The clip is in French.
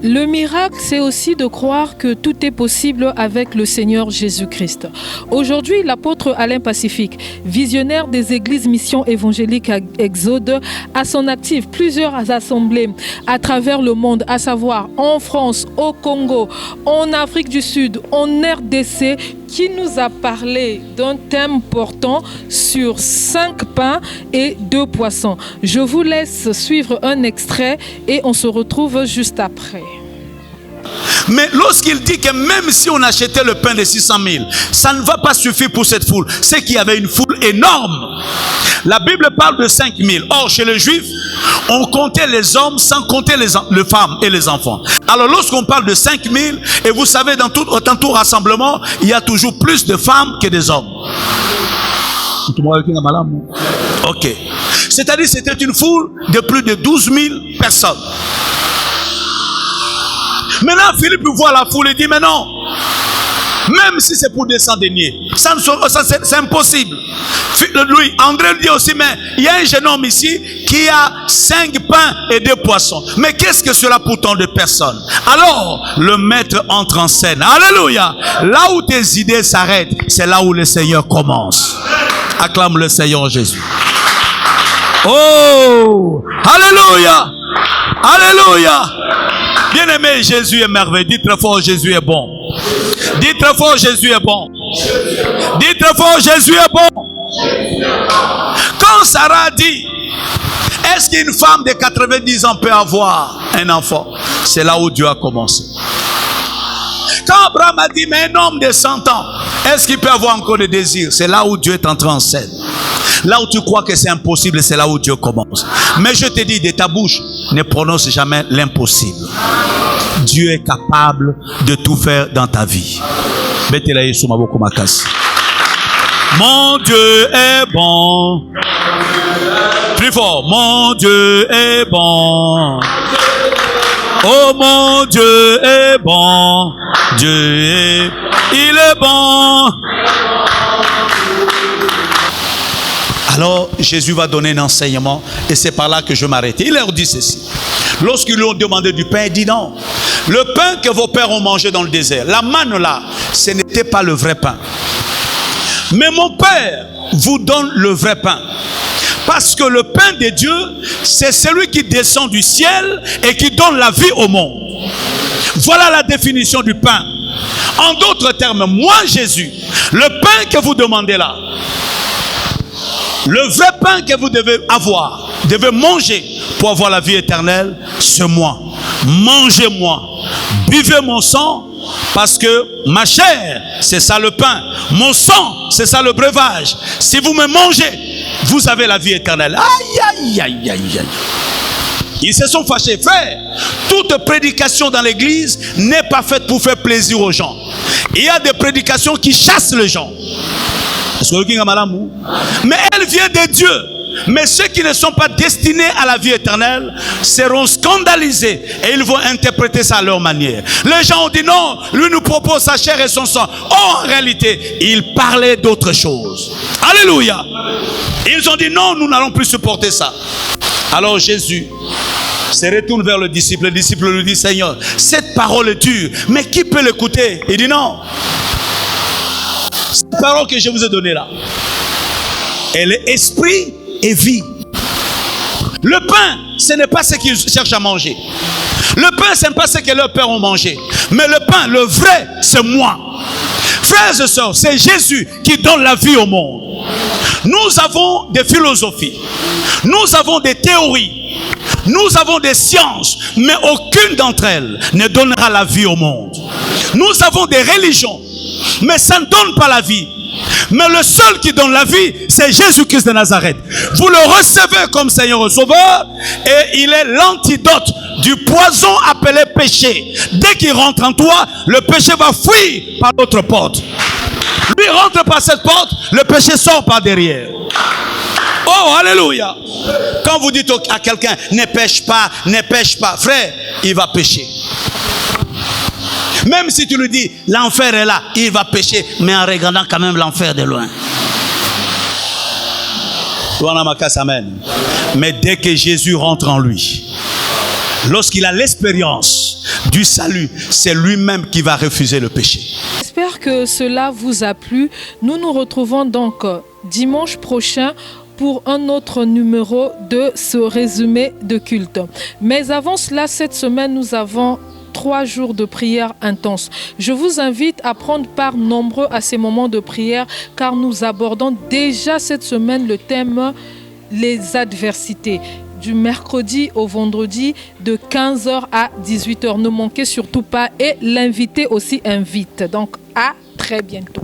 Le miracle, c'est aussi de croire que tout est possible avec le Seigneur Jésus-Christ. Aujourd'hui, l'apôtre Alain Pacifique, visionnaire des églises Mission Évangélique à Exode, a son actif plusieurs assemblées à travers le monde, à savoir en France, au Congo, en Afrique du Sud, en RDC, qui nous a parlé d'un thème portant sur 5 pains et 2 poissons. Je vous laisse suivre un extrait et on se retrouve juste après. Mais lorsqu'il dit que même si on achetait le pain de 600 000, ça ne va pas suffire pour cette foule. C'est qu'il y avait une foule énorme. La Bible parle de 5 000. Or, chez les Juifs, on comptait les hommes sans compter les femmes et les enfants. Alors, lorsqu'on parle de 5 000, et vous savez, dans tout rassemblement, il y a toujours plus de femmes que des hommes. Ok. C'est-à-dire que c'était une foule de plus de 12 000 personnes. Maintenant, Philippe voit la foule et dit, mais non, même si c'est pour 200 deniers, c'est impossible. Lui, André lui dit aussi, mais il y a un jeune homme ici qui a 5 pains et 2 poissons. Mais qu'est-ce que cela pour tant de personnes? Alors, le maître entre en scène. Alléluia. Là où tes idées s'arrêtent, c'est là où le Seigneur commence. Acclame le Seigneur Jésus. Oh, alléluia. Alléluia. Bien-aimé, Jésus est merveilleux. Dites très fort, Jésus est bon. Dites très fort, Jésus est bon. Dites très fort, Jésus est bon. Quand Sarah dit, est-ce qu'une femme de 90 ans peut avoir un enfant? C'est là où Dieu a commencé. Quand Abraham a dit, mais un homme de 100 ans, est-ce qu'il peut avoir encore des désirs? C'est là où Dieu est entré en scène. Là où tu crois que c'est impossible, c'est là où Dieu commence. Mais je te dis, de ta bouche, ne prononce jamais l'impossible. Dieu est capable de tout faire dans ta vie. Mon Dieu est bon. Plus fort. Mon Dieu est bon. Oh, mon Dieu est bon. Il est bon. Alors Jésus va donner un enseignement et c'est par là que je m'arrête. Il leur dit ceci. Lorsqu'ils lui ont demandé du pain, il dit non. Le pain que vos pères ont mangé dans le désert, la manne là, ce n'était pas le vrai pain. Mais mon Père vous donne le vrai pain. Parce que le pain de Dieu, c'est celui qui descend du ciel et qui donne la vie au monde. Voilà la définition du pain. En d'autres termes, moi Jésus, le pain que vous demandez là, le vrai pain que vous devez avoir, devez manger pour avoir la vie éternelle, c'est moi. Mangez-moi, buvez mon sang, parce que ma chair, c'est ça le pain. Mon sang, c'est ça le breuvage. Si vous me mangez, vous avez la vie éternelle. Aïe, aïe, aïe, aïe, aïe. Ils se sont fâchés. Frère, toute prédication dans l'église n'est pas faite pour faire plaisir aux gens. Il y a des prédications qui chassent les gens. Mais elle vient de Dieu. Mais ceux qui ne sont pas destinés à la vie éternelle seront scandalisés et ils vont interpréter ça à leur manière. Les gens ont dit non, lui nous propose sa chair et son sang. Oh, en réalité, il parlait d'autre chose. Alléluia. Ils ont dit non, nous n'allons plus supporter ça. Alors Jésus se retourne vers le disciple. Le disciple lui dit, Seigneur, cette parole est dure, mais qui peut l'écouter? Il dit non. Cette parole que je vous ai donnée là, elle est esprit et vie. Le pain, ce n'est pas ce qu'ils cherchent à manger. Le pain, ce n'est pas ce que leurs pères ont mangé. Mais le pain, le vrai, c'est moi. Frères et sœurs, c'est Jésus qui donne la vie au monde. Nous avons des philosophies. Nous avons des théories. Nous avons des sciences. Mais aucune d'entre elles ne donnera la vie au monde. Nous avons des religions. Mais ça ne donne pas la vie. Mais le seul qui donne la vie, c'est Jésus-Christ de Nazareth. Vous le recevez comme Seigneur et Sauveur, et il est l'antidote du poison appelé péché. Dès qu'il rentre en toi, le péché va fuir par l'autre porte. Lui rentre par cette porte, le péché sort par derrière. Oh, alléluia. Quand vous dites à quelqu'un, ne pêche pas, frère, il va pécher. Même si tu lui dis, l'enfer est là, il va pécher, mais en regardant quand même l'enfer de loin. Mais dès que Jésus rentre en lui, lorsqu'il a l'expérience du salut, c'est lui-même qui va refuser le péché. J'espère que cela vous a plu. Nous nous retrouvons donc dimanche prochain pour un autre numéro de ce résumé de culte. Mais avant cela, cette semaine, nous avons 3 jours de prière intense. Je vous invite à prendre part nombreux à ces moments de prière car nous abordons déjà cette semaine le thème les adversités. Du mercredi au vendredi de 15h à 18h. Ne manquez surtout pas et l'invité aussi invite. Donc à très bientôt.